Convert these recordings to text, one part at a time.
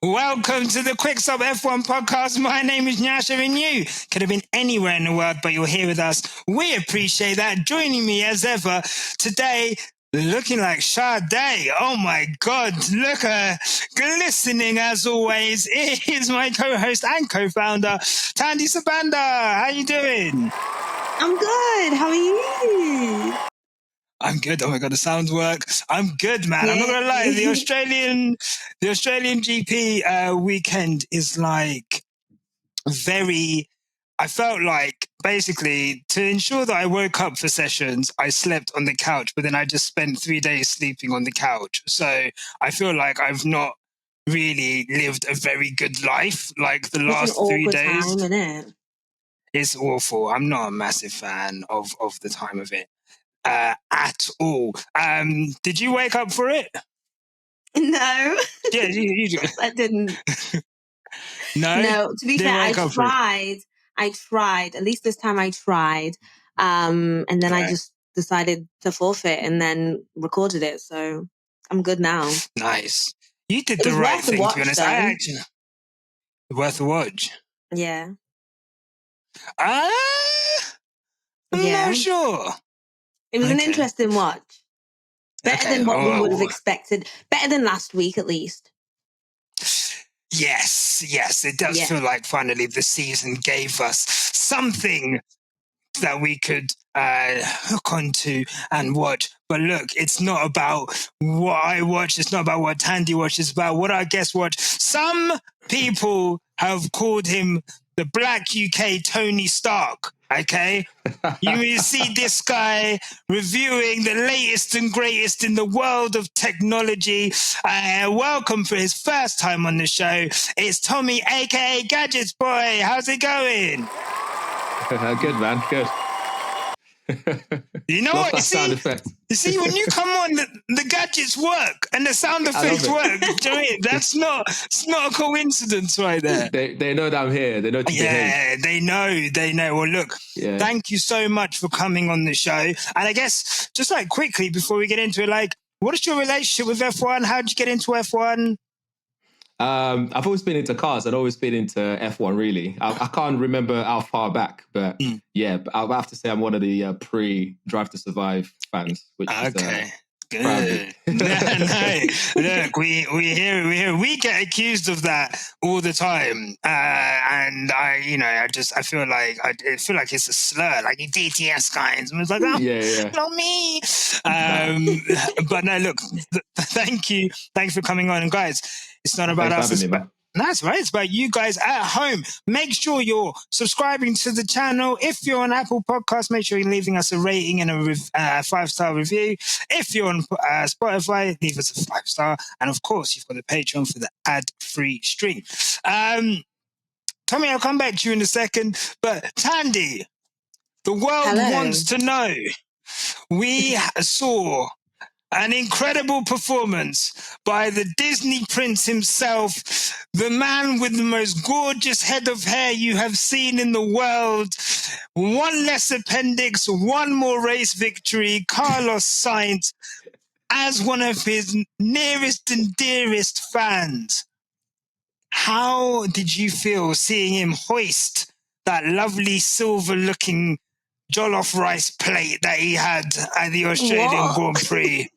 Welcome to the Quick Stop F1 Podcast. My name is Nyasha and you could have been anywhere in the world, but you're here with us. We appreciate that. Joining me as ever today, looking like Sade. Oh my God, look at her, glistening as always. It is my co-host and co-founder, Thandie Sabanda. How you doing? I'm good. How are you? I'm good. Oh my God, the sounds work. I'm good, man. I'm not gonna lie. The Australian GP weekend is like very. I felt like basically to ensure that I woke up for sessions, I slept on the couch, but then I just spent 3 days sleeping on the couch. So I feel like I've not really lived a very good life. Like the last 3 days, time, isn't it? It's awful. I'm not a massive fan of the time of it. At all. Did you wake up for it? No. Yeah, you I didn't. No, to be fair, I tried. At least this time I tried. And then I just decided to forfeit and then recorded it. So I'm good now. Nice. You did the right thing, to be honest. Worth a watch. Yeah. I'm not sure. It was an interesting watch. Better than what we would have expected. Better than last week, at least. Yes. It does feel like finally the season gave us something that we could hook onto and watch. But look, it's not about what I watch. It's not about what Thandie watches. It's about what our guests watch. Some people have called him the Black UK Tony Stark. Okay, you will see this guy reviewing the latest and greatest in the world of technology. Welcome for his first time on the show. It's Tomi, aka GadgetsBoy. How's it going? Good, man. Good. You know what? You see, when you come on, the gadgets work and the sound effects work. Do you know what I mean? It's not a coincidence right there. They know that I'm here. They know to behave. They know. Well, look, thank you so much for coming on the show. And I guess, just like quickly before we get into it, like, what is your relationship with F1? How did you get into F1? I've always been into cars. I've always been into F1, really. I can't remember how far back, but but I'll have to say I'm one of the pre-Drive to Survive fans. Which is, good. No. Look, we hear. We get accused of that all the time, and I feel like it's a slur, like you DTS guys. And it's like, not me. But no, look, thank you for coming on, and guys, it's not about us. That's right. It's about you guys at home. Make sure you're subscribing to the channel. If you're on Apple Podcasts, make sure you're leaving us a rating and a 5-star review. If you're on Spotify, leave us a 5-star. And of course, you've got the Patreon for the ad-free stream. Tomi, I'll come back to you in a second. But Thandie, the world wants to know. We saw an incredible performance by the Disney prince himself, the man with the most gorgeous head of hair you have seen in the world. One less appendix, one more race victory. Carlos Sainz, as one of his nearest and dearest fans. How did you feel seeing him hoist that lovely silver-looking jollof rice plate that he had at the Australian Grand Prix?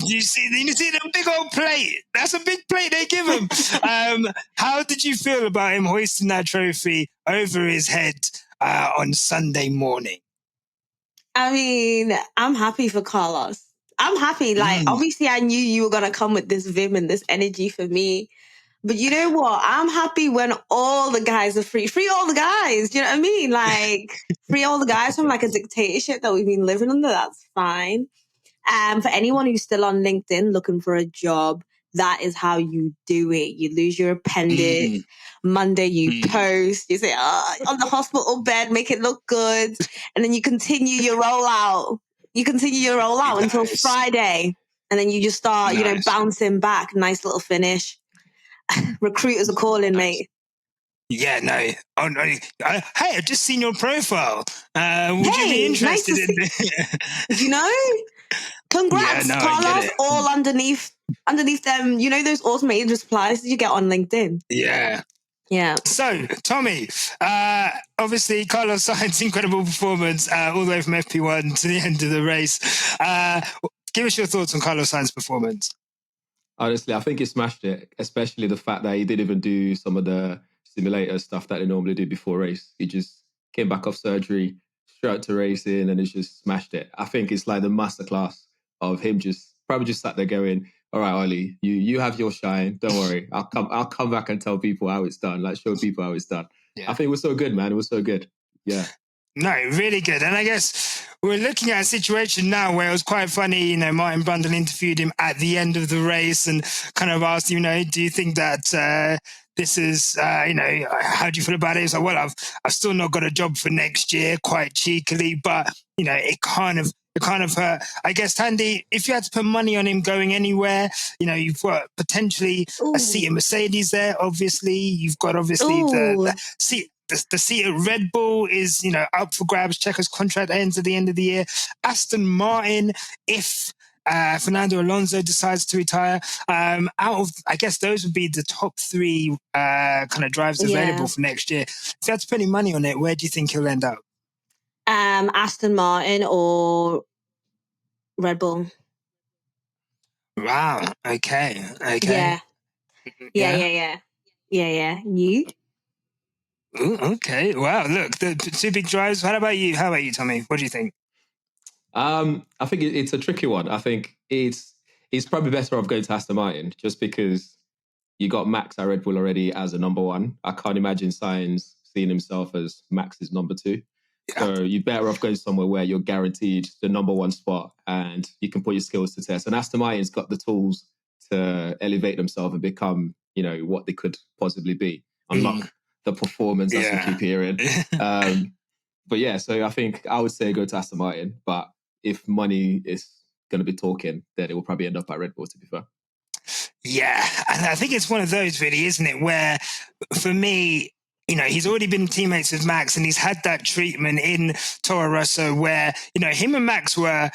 You see the big old plate? That's a big plate they give him. How did you feel about him hoisting that trophy over his head on Sunday morning? I mean, I'm happy for Carlos. I'm happy. Like, obviously, I knew you were going to come with this vim and this energy for me. But you know what? I'm happy when all the guys are free. Free all the guys. Do you know what I mean? Like, free all the guys from like a dictatorship that we've been living under. That's fine. For anyone who's still on LinkedIn looking for a job, that is how you do it. You lose your appendix. Monday you post. You say, on the hospital bed, make it look good. And then you continue your rollout. Until Friday. And then you just start, bouncing back. Nice little finish. Recruiters are calling, mate. Yeah, no. Oh, no. Hey, I've just seen your profile. Would you be interested in Congrats, Carlos. All underneath underneath them, you know, those automated replies that you get on LinkedIn. Yeah. Yeah. So, Tomi, obviously, Carlos Sainz, incredible performance all the way from FP1 to the end of the race. Give us your thoughts on Carlos Sainz's performance. Honestly, I think he smashed it, especially the fact that he didn't even do some of the simulator stuff that they normally do before race. He just came back off surgery, straight to racing, and he's just smashed it. I think it's like the masterclass of him probably just sat there going, all right, Ollie, you have your shine. Don't worry. I'll come back and tell people how it's done, like show people how it's done. Yeah. I think it was so good, man. It was so good. Yeah. No, really good. And I guess we're looking at a situation now where it was quite funny, you know, Martin Brundle interviewed him at the end of the race and kind of asked, you know, do you think that this is, you know, how do you feel about it? He's like, well, I've still not got a job for next year, quite cheekily, but, you know, it kind of hurt. I guess, Thandie, if you had to put money on him going anywhere, you know, you've got potentially a seat in Mercedes there, obviously. You've got obviously the seat. The seat at Red Bull is, you know, up for grabs. Checo's contract ends at the end of the year. Aston Martin, if Fernando Alonso decides to retire, out of, I guess those would be the top three kind of drives available for next year. If you had to put any money on it, where do you think he'll end up? Aston Martin or Red Bull. Wow. Okay. Yeah. You? Ooh, okay. Wow. Look, the two big drives. How about you, Tomi? What do you think? I think it's a tricky one. I think it's probably better off going to Aston Martin just because you got Max at Red Bull already as a number one. I can't imagine Sainz seeing himself as Max's number two. Yeah. So you're better off going somewhere where you're guaranteed the number one spot and you can put your skills to test. And Aston Martin's got the tools to elevate themselves and become, you know, what they could possibly be. Unlock the performance as we keep hearing. But yeah, so I think I would say go to Aston Martin. But if money is going to be talking, then it will probably end up at Red Bull, to be fair. Yeah, and I think it's one of those, really, isn't it? Where, for me, you know, he's already been teammates with Max and he's had that treatment in Toro Rosso where, you know, him and Max were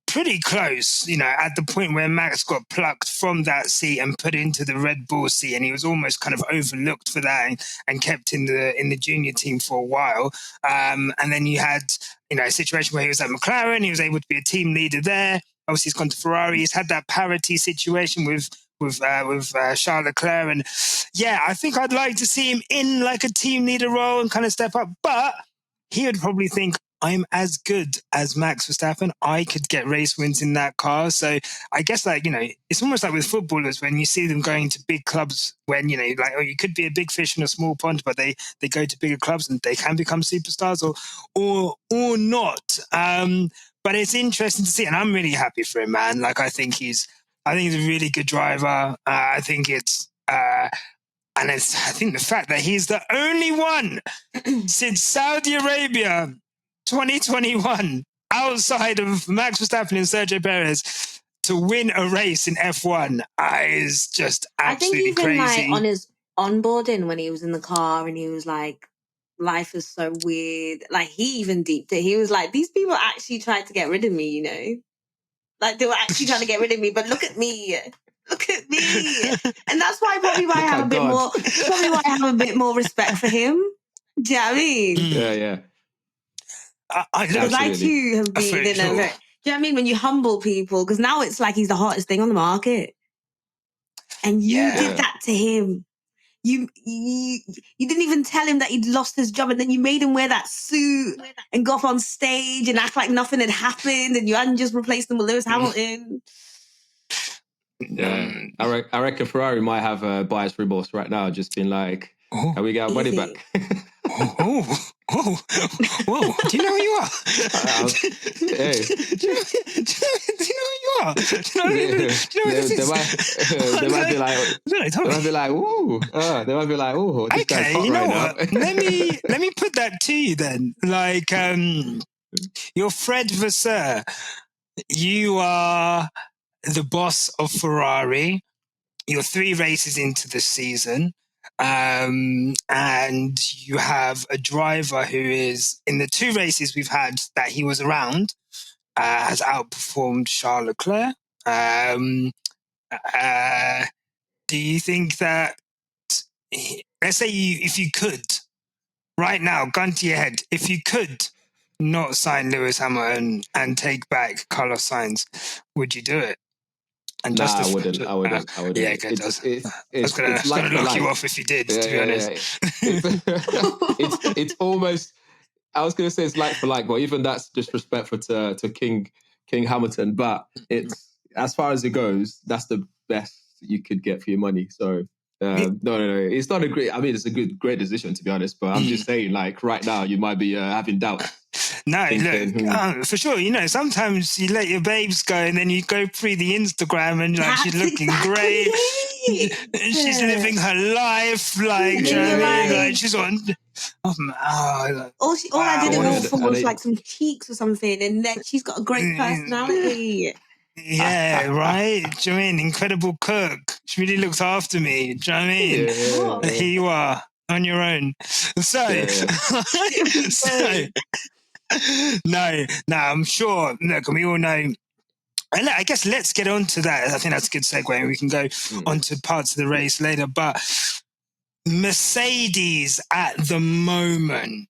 pretty close, you know, at the point where Max got plucked from that seat and put into the Red Bull seat, and he was almost kind of overlooked for that and kept in the junior team for a while. And then you had, you know, a situation where he was at McLaren, he was able to be a team leader there. Obviously, he's gone to Ferrari. He's had that parity situation with Charles Leclerc, and yeah, I think I'd like to see him in like a team leader role and kind of step up. But he would probably think, I'm as good as Max Verstappen. I could get race wins in that car. So I guess, like, you know, it's almost like with footballers when you see them going to big clubs when, you know, like, oh, you could be a big fish in a small pond, but they go to bigger clubs and they can become superstars or not. But it's interesting to see, and I'm really happy for him, man. Like, I think he's a really good driver. I think I think the fact that he's the only one since Saudi Arabia 2021 outside of Max Verstappen and Sergio Perez to win a race in F1 is just absolutely crazy. I think even like on his onboarding when he was in the car and he was like, life is so weird. Like, he even deeped it. He was like, these people actually tried to get rid of me, you know? Like, they were actually trying to get rid of me, but look at me. Look at me. And that's why probably why I have a bit more respect for him. Do you know what I mean? Yeah. Because I too have been in a very, do you know what I mean? When you humble people, because now it's like he's the hottest thing on the market. And you did that to him. You didn't even tell him that he'd lost his job, and then you made him wear that suit and go off on stage and act like nothing had happened, and you hadn't just replaced him with Lewis Hamilton. Yeah, I reckon Ferrari might have a buyer's remorse right now, just being like, "Can we get our money back?" Whoa! Do you know who you are? Hey. Do you know who you are? They might be like, "Ooh!" They might be like, "Ooh!" This guy's hot, you know right what? Now. let me put that to you then. Like, you're Fred Vasseur. You are the boss of Ferrari. You're 3 races into the season. And you have a driver who is, in the 2 races we've had that he was around, has outperformed Charles Leclerc. Do you think that, let's say if you could, right now, gun to your head, if you could not sign Lewis Hamilton and take back Carlos Sainz, would you do it? And Nah, I wouldn't. Yeah, good. I was like gonna knock you off if you did. To be honest, it's almost. I was gonna say it's like for like, but even that's disrespectful to King Hamilton. But it's, as far as it goes, that's the best you could get for your money. So no, it's not a great. I mean, it's a great decision, to be honest. But I'm just saying, like right now, you might be having doubts. No, look, for sure. You know, sometimes you let your babes go, and then you go through the Instagram, and like she's looking great. She's living her life, like, you know what I mean? Like she's on. All I did it for was like some cheeks or something, and then she's got a great personality. Yeah, right. Do you know what I mean? Incredible cook. She really looks after me. Do you know what I mean? Yeah. Here you are on your own. So, no, I'm sure. Look, we all know. And I guess let's get on to that. I think that's a good segue, and we can go on to parts of the race later. But Mercedes at the moment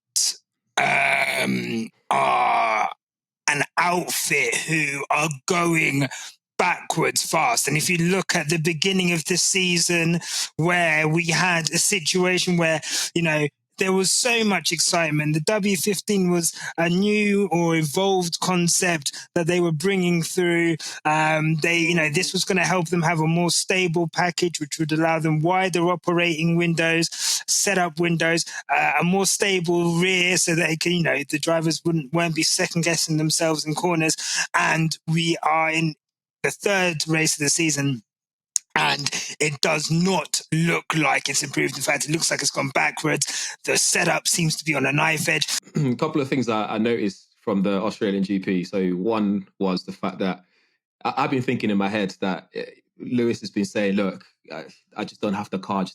are an outfit who are going backwards fast. And if you look at the beginning of the season, where we had a situation where, you know, there was so much excitement. The W15 was a new or evolved concept that they were bringing through. This was going to help them have a more stable package, which would allow them wider operating windows, setup windows, a more stable rear, so that the drivers won't be second guessing themselves in corners. And we are in the third race of the season, and it does not look like it's improved. In fact, it looks like it's gone backwards. The setup seems to be on a knife edge. A couple of things I noticed from the Australian GP. So one was the fact that I've been thinking in my head that Lewis has been saying, look, I just don't have the car,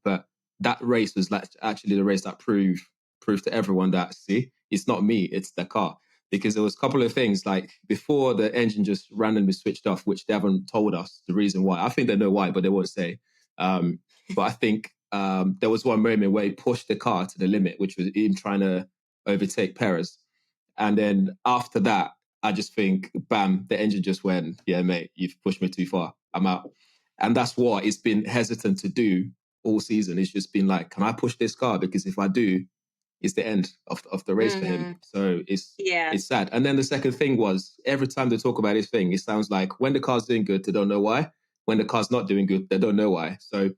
But that race was actually the race that proved to everyone that, see, it's not me, it's the car. Because there was a couple of things, like before the engine just randomly switched off, which they haven't told us the reason why. I think they know why, but they won't say. But I think there was one moment where he pushed the car to the limit, which was him trying to overtake Perez. And then after that, I just think, bam, the engine just went, yeah, mate, you've pushed me too far. I'm out. And that's what it's been hesitant to do all season. It's just been like, can I push this car? Because if I do, it's the end of the race for him. So it's sad. And then the second thing was, every time they talk about this thing, it sounds like when the car's doing good, they don't know why. When the car's not doing good, they don't know why. So,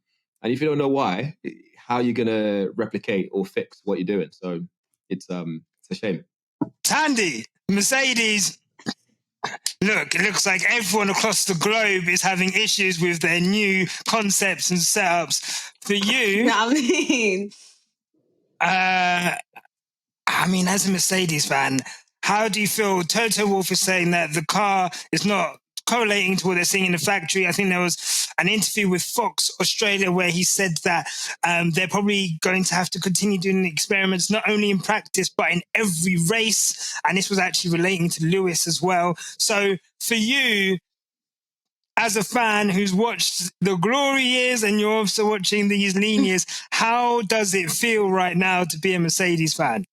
and if you don't know why, how are you going to replicate or fix what you're doing? So it's a shame. Thandie, Mercedes. Look, it looks like everyone across the globe is having issues with their new concepts and setups. For you, I mean, as a Mercedes fan, how do you feel? TOTO WOLFF is saying that the car is not correlating to what they're seeing in the factory. I think there was an interview with Fox Australia where he said that they're probably going to have to continue doing the experiments, not only in practice, but in every race. And this was actually relating to Lewis as well. So for you, as a fan who's watched the glory years and you're also watching these lean years, how does it feel right now to be a Mercedes fan?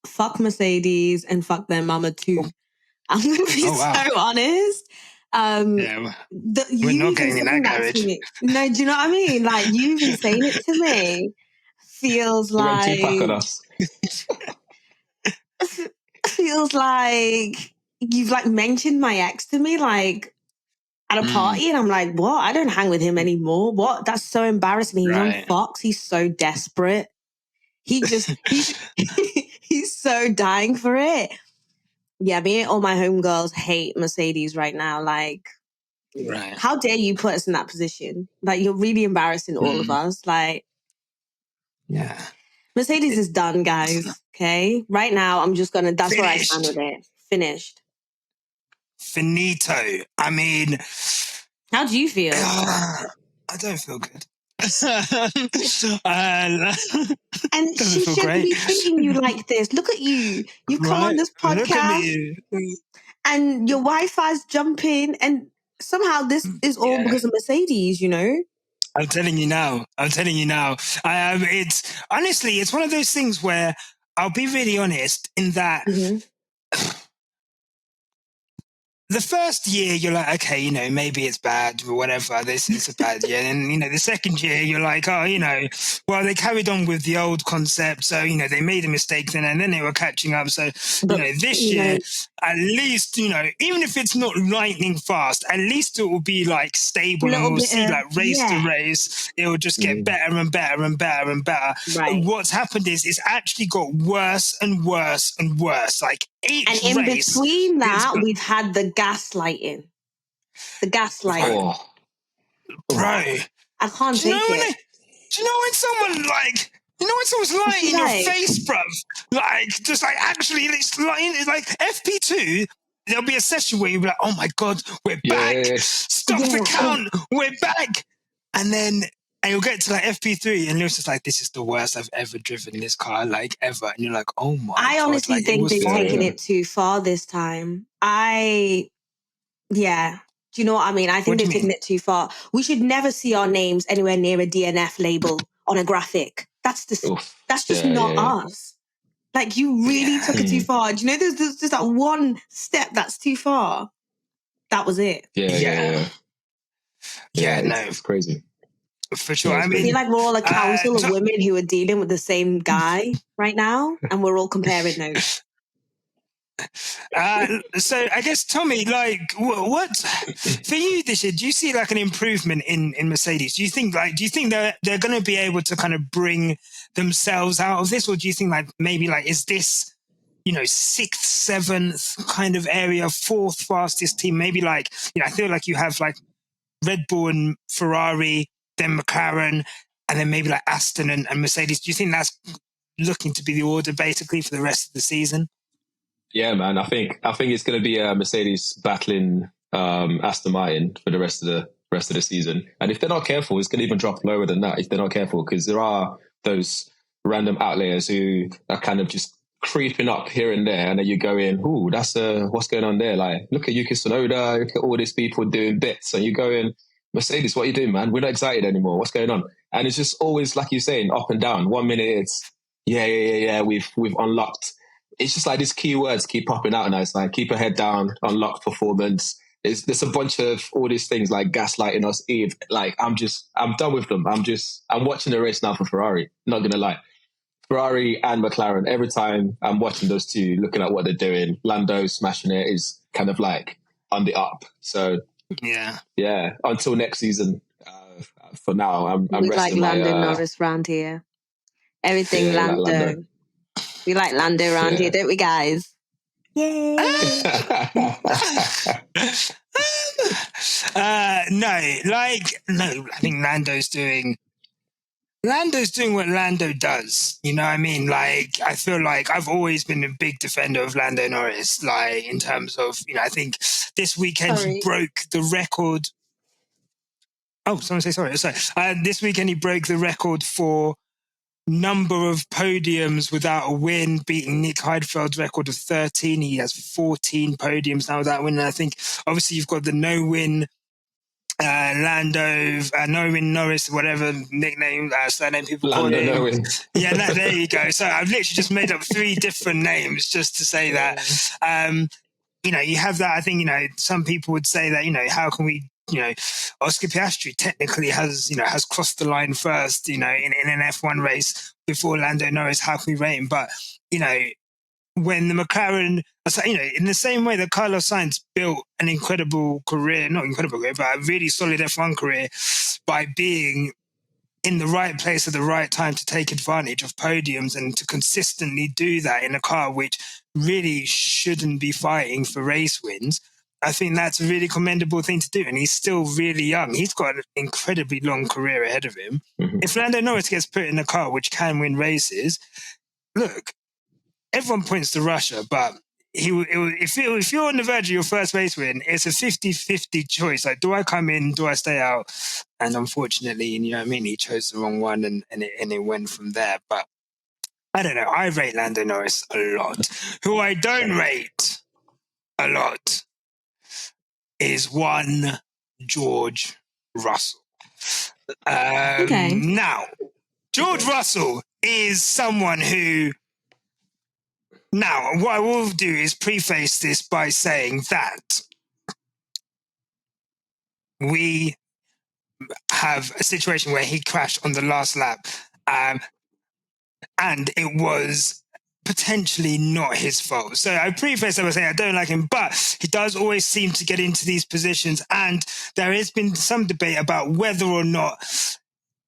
Fuck Mercedes and fuck their mama too. I'm going to be so honest. We're not getting in that garage. No, do you know what I mean? Like, you've been saying it to me. Feels like... feels like you've like mentioned my ex to me, like at a party, and I'm like, what? I don't hang with him anymore. What? That's so embarrassing. He's on Fox. He's so desperate. He's so dying for it. Yeah, me and all my homegirls hate Mercedes right now. Like, how dare you put us in that position? Like, you're really embarrassing all of us. Like, Mercedes is done, guys. Okay? Right now, I'm just going to... That's where I stand with it. Finished. Finito. I mean... How do you feel? I don't feel good. And she shouldn't be treating you like this. Look at you. You come on this podcast. Look at me. and your Wi-Fi's jumping, and somehow this is all because of Mercedes, you know? I'm telling you now. It's honestly, it's one of those things where I'll be really honest in that the first year you're like, okay, you know, maybe it's bad or whatever. This is a bad year. And, you know, the second year you're like, oh, you know, well, they carried on with the old concept. So, you know, they made a mistake then and then they were catching up. So, But, you know, this year, at least, you know, even if it's not lightning fast, at least it will be like stable and we'll see like race to race. It will just get better and better and better and better. Right. What's happened is it's actually got worse and worse and worse. Like each and in race, between that, we've had the gaslighting. Bro. I can't take it. Do you know when someone like, you know when someone's lying in your face, bruv? Like, just like actually, it's like FP2. There'll be a session where you'll be like, "Oh my god, we're back! Stop the count, we're back!" And then you'll get to like FP3, and you're just like, "This is the worst I've ever driven this car, like ever." And you're like, "Oh my!" I god, honestly like, think they've taken it too far this time. Do you know what I mean? I think they've taken it too far. We should never see our names anywhere near a DNF label on a graphic. That's just not us. Like, you really took it too far. Do you know there's just that one step that's too far? That was it. Yeah, no. It's crazy. For sure. I feel like we're all a council of women who are dealing with the same guy right now, and we're all comparing notes. So I guess, Tomi, like, what for you this year? Do you see like an improvement in Mercedes? Do you think they're going to be able to kind of bring themselves out of this, or do you think like maybe like is this, you know, 6th, 7th kind of area, 4th fastest team? Maybe like, you know, I feel like you have like Red Bull and Ferrari, then McLaren, and then maybe like Aston and Mercedes. Do you think that's looking to be the order basically for the rest of the season? Yeah, man. I think it's going to be Mercedes battling Aston Martin for the rest of the season. And if they're not careful, it's going to even drop lower than that if they're not careful, because there are those random outliers who are kind of just creeping up here and there, and then you go in, ooh, that's what's going on there? Like, look at Yuki Tsunoda, look at all these people doing bits, and you go in, Mercedes, what are you doing, man? We're not excited anymore. What's going on? And it's just always, like you're saying, up and down. 1 minute it's we've unlocked. It's just like these keywords keep popping out, and it's like keep your head down, unlock performance. There's a bunch of all these things like gaslighting us. Eve, like I'm done with them. I'm watching the race now for Ferrari. Not gonna lie, Ferrari and McLaren. Every time I'm watching those two, looking at what they're doing, Lando smashing it is kind of like on the up. So yeah. Until next season. For now, I'm resting like Lando Norris round here. Everything Lando. Like Lando. We like Lando around here, don't we, guys? Yay! I think Lando's doing what Lando does. You know what I mean? Like, I feel like I've always been a big defender of Lando Norris, like, in terms of, you know, I think this weekend he broke the record. Oh, someone say sorry. This weekend he broke the record for number of podiums without a win, beating Nick Heidfeld's record of 13. He has 14 podiums now without winning. I think obviously you've got the no-win Lando, no-win Norris, whatever nickname, surname people call him. No-win. Yeah, there you go. So I've literally just made up 3 different names just to say that. You know, you have that. I think, you know, some people would say that, you know, how can we, you know, Oscar Piastri technically has crossed the line first, you know, in an F1 race before Lando Norris. How can we rate him? But, you know, when the McLaren, you know, in the same way that Carlos Sainz built an incredible career, not incredible career, but a really solid F1 career by being in the right place at the right time to take advantage of podiums and to consistently do that in a car which really shouldn't be fighting for race wins. I think that's a really commendable thing to do. And he's still really young. He's got an incredibly long career ahead of him. Mm-hmm. If Lando Norris gets put in a car which can win races, look, everyone points to Russia, but if you're on the verge of your first race win, it's a 50-50 choice. Like, do I come in? Do I stay out? And unfortunately, you know what I mean? He chose the wrong one and it went from there. But I don't know. I rate Lando Norris a lot. Who I don't rate a lot is one George Russell. Okay. Now, George Russell is someone who... Now, what I will do is preface this by saying that we have a situation where he crashed on the last lap, and it was potentially not his fault. So I preface that by saying I don't like him, but he does always seem to get into these positions, and there has been some debate about whether or not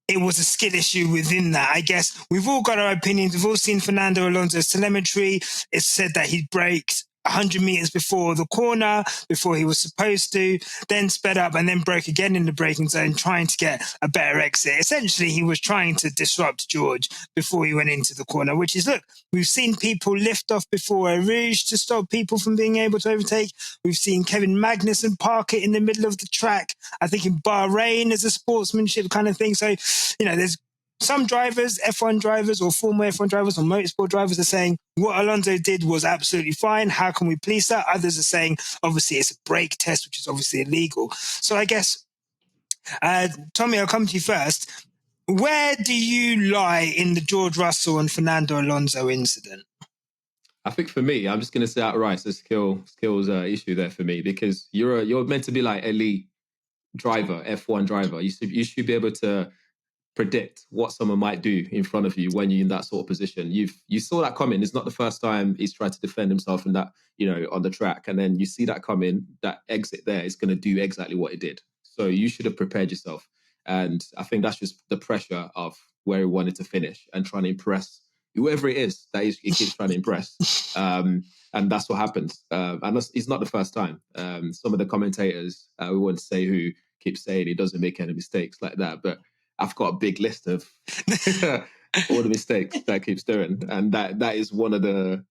it was a skill issue within that. I guess we've all got our opinions. We've all seen Fernando Alonso's telemetry. It's said that he braked 100 meters before the corner, before he was supposed to, then sped up and then broke again in the braking zone, trying to get a better exit. Essentially, he was trying to disrupt George before he went into the corner, which is, look, we've seen people lift off before a Rouge to stop people from being able to overtake. We've seen Kevin Magnussen park it in the middle of the track. I think in Bahrain as a sportsmanship kind of thing. So, there's some drivers, F1 drivers or former F1 drivers or motorsport drivers are saying what Alonso did was absolutely fine. How can we police that? Others are saying, obviously, it's a brake test, which is obviously illegal. So I guess, Tomi, I'll come to you first. Where do you lie in the George Russell and Fernando Alonso incident? I think for me, I'm just going to say outright, it's a skills issue there for me, because you're meant to be like elite driver, F1 driver. You should be able to predict what someone might do in front of you when you're in that sort of position. You saw that coming. It's not the first time he's tried to defend himself in that, on the track. And then you see that coming, that exit there is going to do exactly what it did. So you should have prepared yourself. And I think that's just the pressure of where he wanted to finish and trying to impress whoever it is that he keeps trying to impress. And that's what happens. And it's not the first time. Some of the commentators, we won't say who, keep saying he doesn't make any mistakes like that. But I've got a big list of all the mistakes that keeps doing. And that is one of the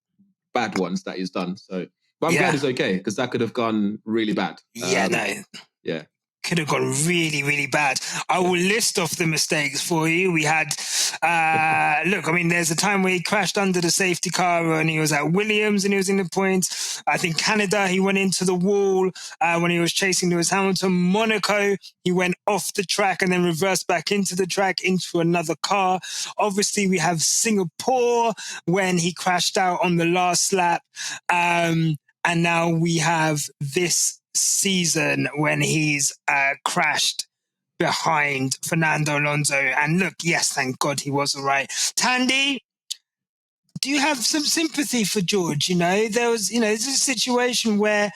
bad ones that he's done. So, but I'm glad he's okay, because that could have gone really bad. Yeah. Could have gone really, really bad. I will list off the mistakes for you. We had, there's a time where he crashed under the safety car and he was at Williams and he was in the points. I think Canada, he went into the wall when he was chasing Lewis Hamilton. Monaco, he went off the track and then reversed back into the track into another car. Obviously, we have Singapore when he crashed out on the last lap. And now we have this season when he's crashed behind Fernando Alonso. And look, yes, thank God he was all right. Thandie, do you have some sympathy for George? There was, it's a situation where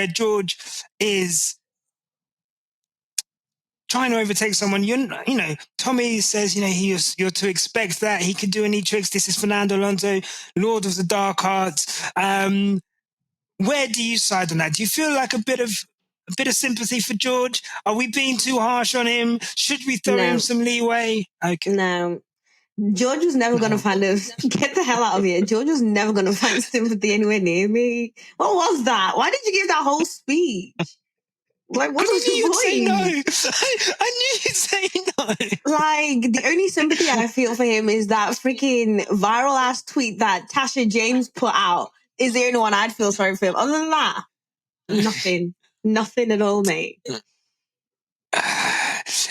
George is trying to overtake someone. Tomi says, you're to expect that he could do any tricks. This is Fernando Alonso, Lord of the Dark Arts. Where do you side on that? Do you feel like a bit of sympathy for George? Are we being too harsh on him? Should we throw him some leeway? Okay. No. George was never going to find us. Get the hell out of here. George was never going to find sympathy anywhere near me. What was that? Why did you give that whole speech? Like, what was the point? Say no. I knew you'd say no. Like, the only sympathy I feel for him is that freaking viral ass tweet that Tasha James put out. Is the only one I'd feel sorry for him. Other than that, nothing. Nothing at all, mate.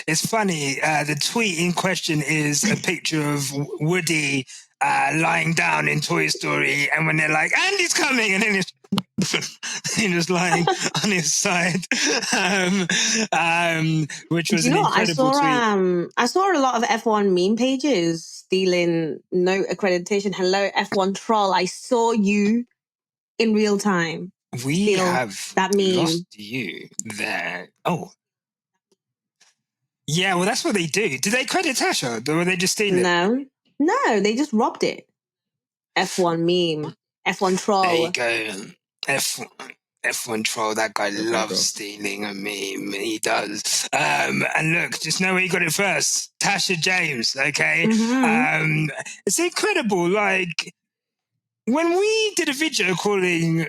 It's funny. The tweet in question is a picture of Woody lying down in Toy Story, and when they're like, "Andy's coming," and then he's just lying on his side, which was an incredible tweet. I saw a lot of F1 meme pages stealing no accreditation. Hello, F1 troll. I saw you in real time. We have that meme. Lost you there. Oh. Yeah, well, that's what they do. Did they credit Tasha, or were they just stealing it? No, they just robbed it. F1 meme, F1 troll. There you go. F1 troll. That guy loves stealing a meme. He does. And look, just know where you got it first. Tasha James, okay? Mm-hmm. It's incredible. Like, when we did a video calling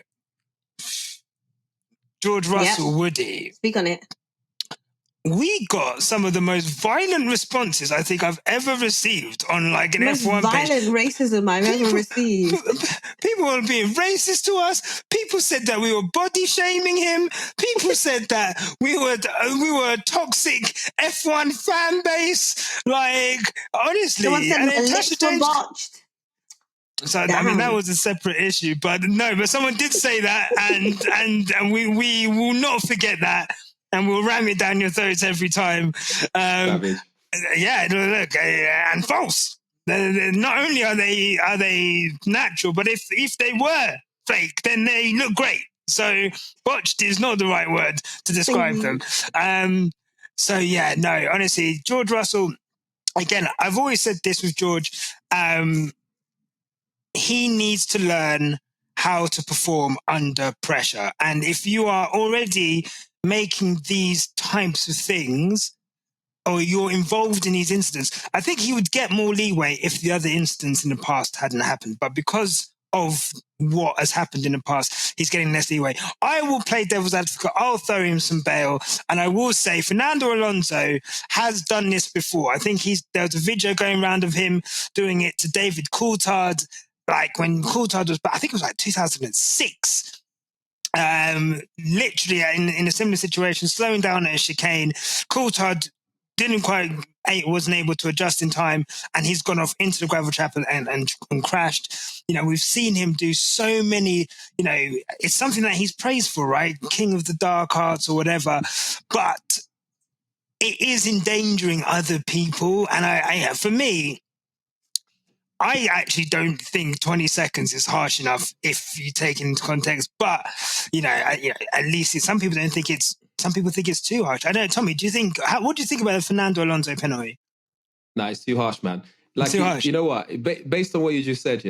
George Russell Woody. Speak on it. we got some of the most violent responses I think I've ever received on like an most F1 page. violent racism I've ever received. People were being racist to us. People said that we were body shaming him. People said that we were a toxic F1 fan base. Like, honestly, Someone said and the then lips were botched. So Damn. I mean that was a separate issue, but someone did say that, and we will not forget that, and we'll ram it down your throats every time. Savage. Yeah, look, and false. Not only are they natural, but if they were fake, then they look great. So botched is not the right word to describe them. So yeah, no, honestly, George Russell. Again, I've always said this with George. He needs to learn how to perform under pressure. And if you are already making these types of things, or you're involved in these incidents, I think he would get more leeway if the other incidents in the past hadn't happened. But because of what has happened in the past, he's getting less leeway. I will play devil's advocate. I'll throw him some bail. And I will say Fernando Alonso has done this before. I think there was a video going around of him doing it to David Coulthard, like when Coulthard was, I think it was like 2006. Literally in a similar situation, slowing down at a chicane. Coulthard wasn't able to adjust in time, and he's gone off into the gravel trap and crashed. We've seen him do so many, it's something that he's praised for, right? King of the dark arts or whatever, but it is endangering other people. And for me, I actually don't think 20 seconds is harsh enough if you take it into context, but at least some people think it's too harsh. I don't know, Tommy, what do you think about the Fernando Alonso penalty? No, it's too harsh, man. Like, too harsh. You know what? Based on what you just said,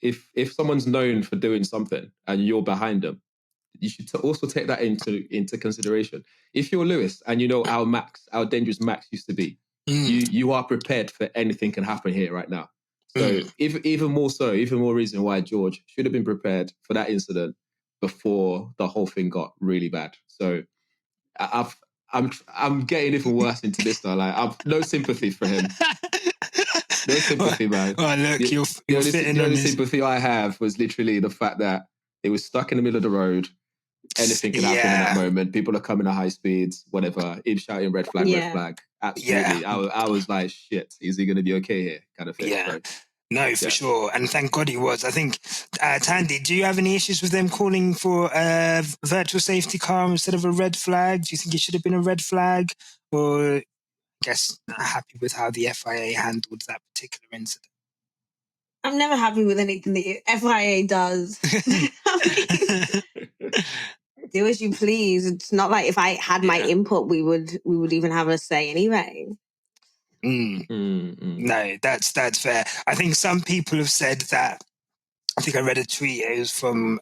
if someone's known for doing something and you're behind them, you should also take that into consideration. If you're Lewis and you know how dangerous Max used to be, you are prepared for anything can happen here right now. So even more reason why George should have been prepared for that incident before the whole thing got really bad. So I'm getting even worse into this now. Like, I've no sympathy for him. No sympathy, man. Oh, look, you're fitting the on only this. sympathy I have was literally the fact that it was stuck in the middle of the road. Anything can happen in that moment. People are coming at high speeds, whatever. In shouting red flag, red flag. Absolutely. Yeah. I was like, shit, is he going to be okay here? Kind of thing. Yeah. So, no, for sure. And thank God he was. I think, Thandie, do you have any issues with them calling for a virtual safety car instead of a red flag? Do you think it should have been a red flag? Or, I guess, not happy with how the FIA handled that particular incident? I'm never happy with anything the FIA does. Do as you please. It's not like if I had my input, we would even have a say anyway. No, that's fair. I think some people have said that. I think I read a tweet. It was from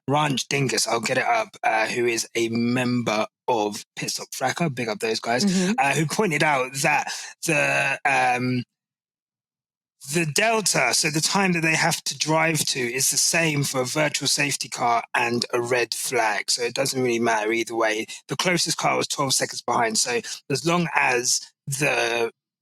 Ranch Dingus. I'll get it up. Who is a member of Pit Stop Fracas? Big up those guys. Who pointed out that the delta, so the time that they have to drive to, is the same for a virtual safety car and a red flag. So it doesn't really matter either way. The closest car was 12 seconds behind. So as long as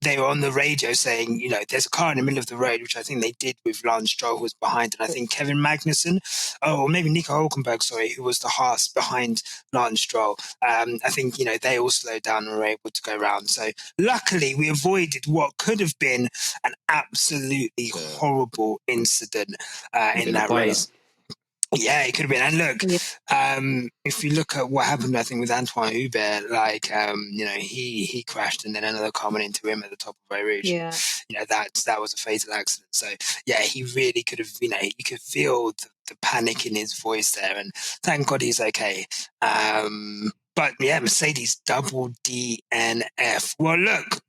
they were on the radio saying, there's a car in the middle of the road, which I think they did with Lance Stroll, who was behind, and I think Kevin Magnussen, or maybe Nico Hülkenberg, who was the Haas behind Lance Stroll. I think, they all slowed down and were able to go around. So luckily, we avoided what could have been an absolutely horrible incident in that race. Yeah, it could have been. And look, if you look at what happened, I think with Antoine Hubert, he crashed and then another car went into him at the top of Eau Rouge. Yeah. That was a fatal accident. So yeah, he really could have, you could feel the panic in his voice there, and thank God he's okay. But yeah, Mercedes double DNF. Well, look,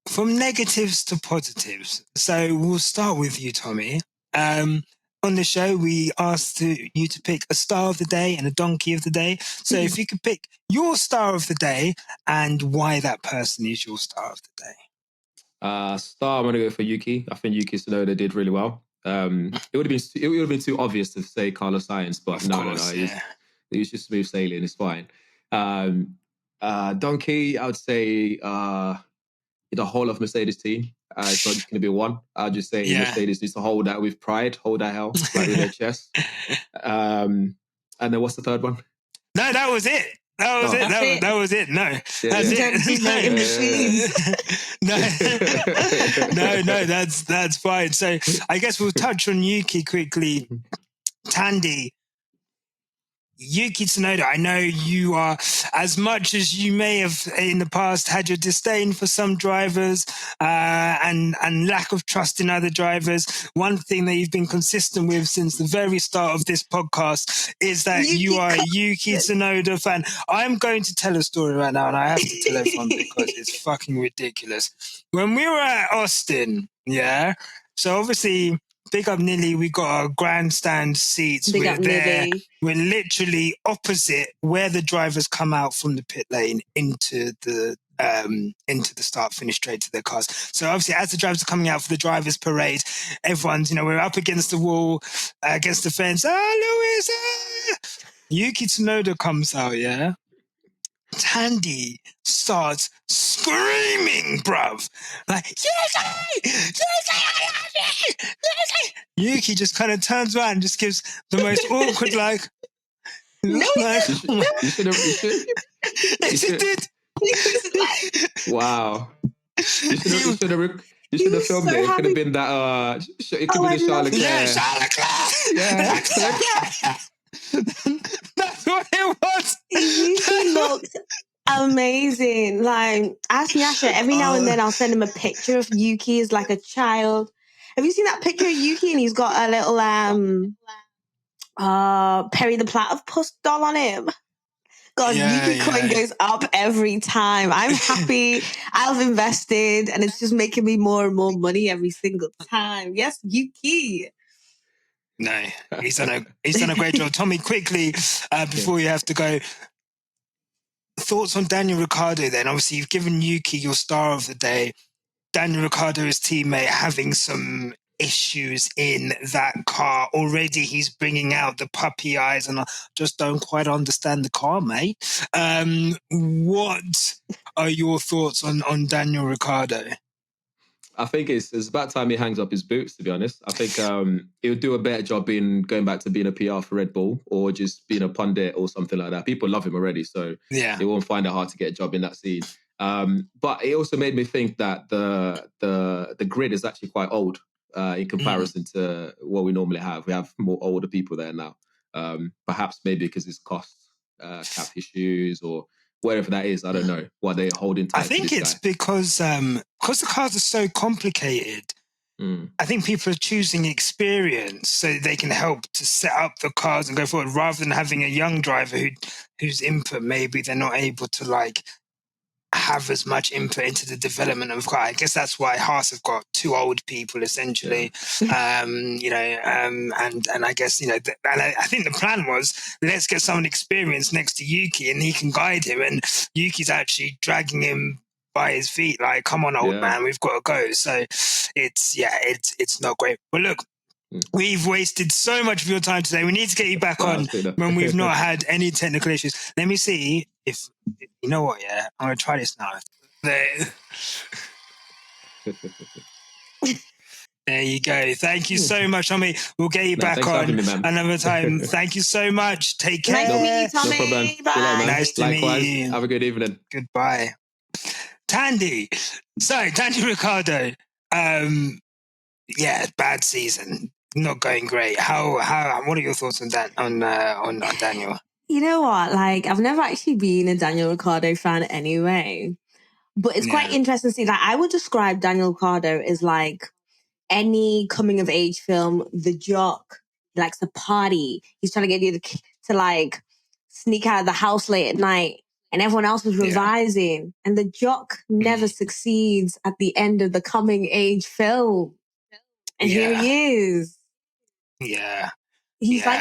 from negatives to positives. So we'll start with you, Tommy. On the show, we asked you to pick a star of the day and a donkey of the day. So if you could pick your star of the day and why that person is your star of the day. Star, I'm going to go for Yuki. I think Yuki Tsunoda did really well. It would have been too obvious to say Carlos Sainz, but no. It was just smooth sailing. It's fine. Donkey, I would say the whole of Mercedes team. It's not just going to be one. I'll just say Mercedes needs to hold that with pride, hold that hell like with their chest. And then what's the third one? No, that was it. That was it. That was it. No, that's it. No, that's fine. So I guess we'll touch on Yuki quickly. Thandie, Yuki Tsunoda, I know you are, as much as you may have in the past had your disdain for some drivers and lack of trust in other drivers, one thing that you've been consistent with since the very start of this podcast is that you are a Yuki Tsunoda fan. I'm going to tell a story right now, and I have to tell everyone because it's fucking ridiculous. When we were at Austin, so obviously... Big up Nilly, we got our grandstand seats. We're there. We're literally opposite where the drivers come out from the pit lane into the start finish straight to their cars. So obviously as the drivers are coming out for the drivers parade, everyone's, we're up against the wall, against the fence. Lewis! Yuki Tsunoda comes out, Thandie starts screaming, bruv. Like, Yuki just kind of turns around and just gives the most awkward, You should have. Wow. You should have filmed it. It could have been that. It could be the Charles Leclerc. Yeah, Charles Leclerc. That's what it was. Yuki looked amazing. Like, ask Nyasha, every now and then I'll send him a picture of Yuki as like a child. Have you seen that picture of Yuki? And he's got a little Perry the Platypus doll on him. God, Yuki coin goes up every time. I'm happy. I've invested, and it's just making me more and more money every single time. Yes, Yuki. No, he's done a great job. Tomi, quickly, before you have to go, thoughts on Daniel Ricciardo then? Obviously, you've given Yuki your star of the day. Daniel Ricciardo, his teammate, having some issues in that car. Already he's bringing out the puppy eyes, and I just don't quite understand the car, mate. What are your thoughts on Daniel Ricciardo? I think it's about time he hangs up his boots, to be honest. I think he'll do a better job going back to being a PR for Red Bull or just being a pundit or something like that. People love him already, so he won't find it hard to get a job in that scene. But it also made me think that the grid is actually quite old in comparison to what we normally have. We have more older people there now. Perhaps maybe because it's cost cap issues or whatever that is. I don't know what they're holding tight. I think it's because the cars are so complicated. I think people are choosing experience so they can help to set up the cars and go forward, rather than having a young driver whose input maybe they're not able to have as much input into the development of car. I guess that's why Haas have got two old people essentially, and I guess and I think the plan was, let's get someone experienced next to Yuki and he can guide him, and Yuki's actually dragging him by his feet, like, come on, old man, we've got to go. So it's not great. But look, we've wasted so much of your time today. We need to get you back on when we've not had any technical issues. Let me see if you know what. I'm gonna try this now. There you go. Thank you so much, Tomi. We'll get you back on another time. Thank you so much. Take care. Nice to meet you, Tomi. No problem. Bye. Nice to meet you. Have a good evening. Goodbye. Thandie. So, Daniel Ricciardo. Bad season. Not going great. What are your thoughts on that? On Daniel? You know what? I've never actually been a Daniel Ricciardo fan anyway, but it's quite interesting to see. I would describe Daniel Ricciardo as any coming of age film. The jock, he likes to party. He's trying to get you to sneak out of the house late at night, and everyone else was revising, and the jock never succeeds at the end of the coming age film. And here he is. Yeah. He's he's a bit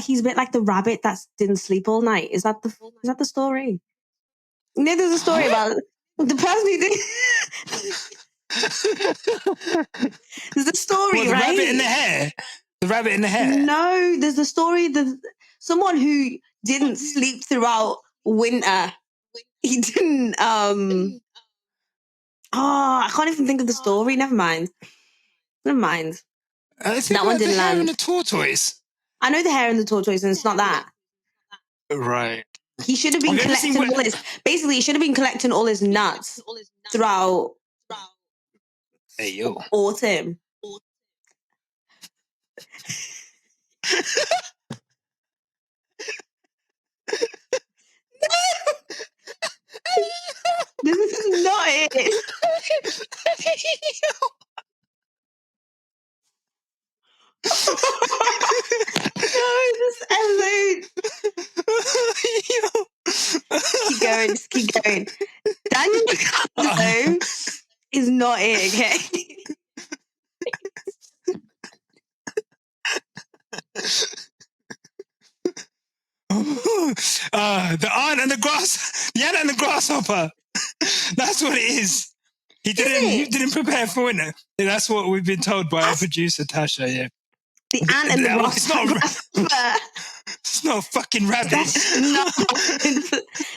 he's a bit like the rabbit that didn't sleep all night. Is that the story? There's a story about the person who did. There's a story, the right? rabbit in the hair. The rabbit in the hair. No, there's a story. someone who didn't sleep throughout winter. He didn't. I can't even think of the story. Never mind. That one didn't land. The Hare and the Tortoise. I know the Hare and the Tortoise, and it's not that. Right. He should have been collecting all his. Basically, he should have been collecting all his nuts throughout. Autumn. This is not it. No, this episode. Just keep going. Daniel Ricciardo is not it, okay? The ant and the grasshopper. That's what it is. He didn't prepare for it. That's what we've been told by our producer Tasha. Yeah. The ant and the grasshopper. It's not a fucking rabbit.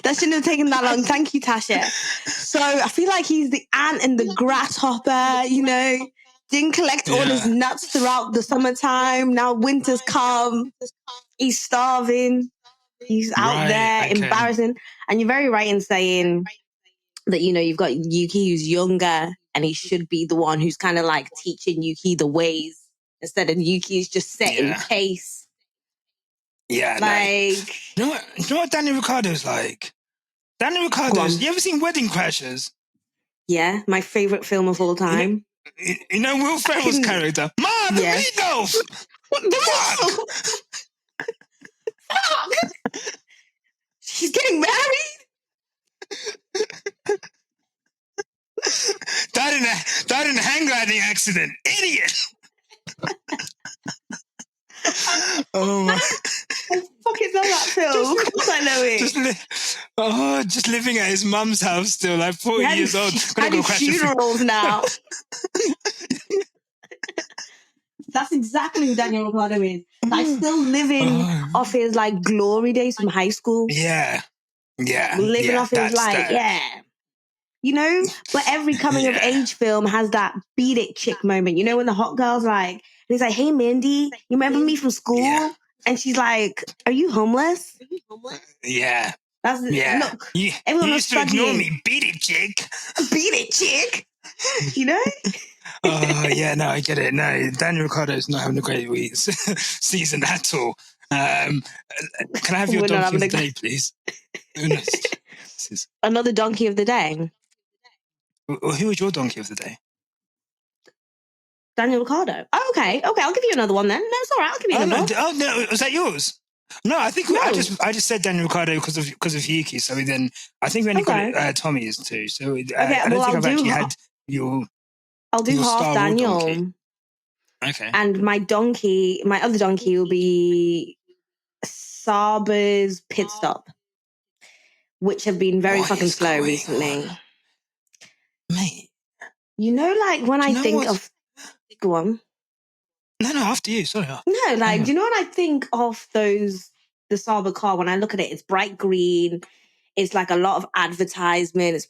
That shouldn't have taken that long. Thank you, Tasha. So I feel like he's the ant and the grasshopper. Didn't collect all his nuts throughout the summertime. Now winter's come. He's starving. He's out there, embarrassing. And you're very right in saying that, you've got Yuki who's younger and he should be the one who's kind of like teaching Yuki the ways instead of Yuki's just setting pace. Yeah. Like... You know what Daniel Ricciardo's like? Daniel Ricciardo's... You ever seen Wedding Crashers? Yeah, my favourite film of all time. You know Will Ferrell's character? Ma, the meatloaf! Fuck! She's getting married? Died in a hang gliding accident. Idiot! Oh my! I fucking love that film. Of course I know it. Just living at his mum's house still, like 40 years old. Gotta go funerals now. That's exactly who Daniel Ricciardo is. Like still living off his like glory days from high school. Yeah. Living off his but every coming of age film has that beat it chick moment. When the hot girl's like, and he's like, hey Mindy, you remember me from school? Yeah. And she's like, are you homeless? Yeah. Look, everyone used to ignore me, beat it chick. Beat it chick. I get it. No, Daniel Ricciardo's not having a great season at all. Can I have your donkey of the day, please? Another donkey of the day? Who was your donkey of the day? Daniel Ricciardo. Oh, okay. I'll give you another one then. No, it's all right. I'll give you another one. No, was that yours? No, I think I just said Daniel Ricciardo because of Yuki. So then I think we only got Tommy's too. So I don't think I've actually had your. I'll do half Daniel. Donkey. Okay. And my other donkey will be Saber's pit stop, which have been very fucking slow recently. Mate. Like when I think of... Go on. No, after you. Sorry. No, like, do you know when I think of the Saber car, when I look at it, it's bright green. It's like a lot of advertisement.